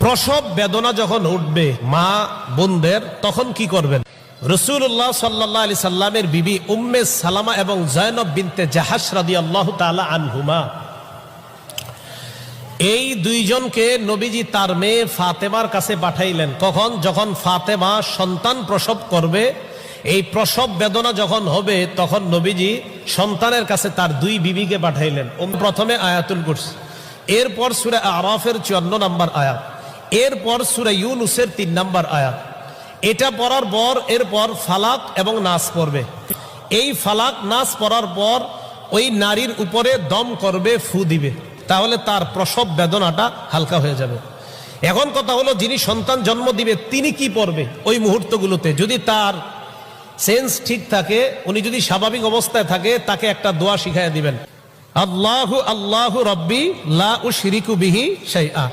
প্রসব বেদনা যখন উঠবে মা বোনদের, তখন কি করবেন? রাসূলুল্লাহ সাল্লাল্লাহু আলাইহি সাল্লামের বিবি উম্মে সালামা এবং জয়নব বিনতে জাহাশ রাদিয়াল্লাহু তাআলা আনহুমা, এই দুইজনকে নবীজি তার মেয়ে ফাতেমার কাছে পাঠাইলেন। কখন? যখন ফাতেমা সন্তান প্রসব করবে, এই প্রসব বেদনা যখন হবে, তখন নবীজি সন্তানের কাছে তার দুই বিবিকে পাঠাইলেন। প্রথমে আয়াতুল কুরসি, এরপর সূরা আরাফের 54 নম্বর আয়াত, এরপর সূরা ইউনূসের 3 নম্বর আয়াত। এটা পড়ার পর এরপর ফালাক এবং নাস পড়বে। এই ফালাক নাস পড়ার পর ওই নারীর উপরে দম করবে, ফু দিবে, তাহলে তার প্রসব বেদনাটা হালকা হয়ে যাবে। এখন কথা হলো, যিনি সন্তান জন্ম দিবে তিনি কি পড়বে ওই মুহূর্তগুলোতে? যদি তার সেন্স ঠিক থাকে, উনি যদি স্বাভাবিক অবস্থায় থাকে, তাকে একটা দোয়া শিখাইয়া দিবেন, আল্লাহু আল্লাহু রব্বি লা উশরিকু বিহি শাইআ।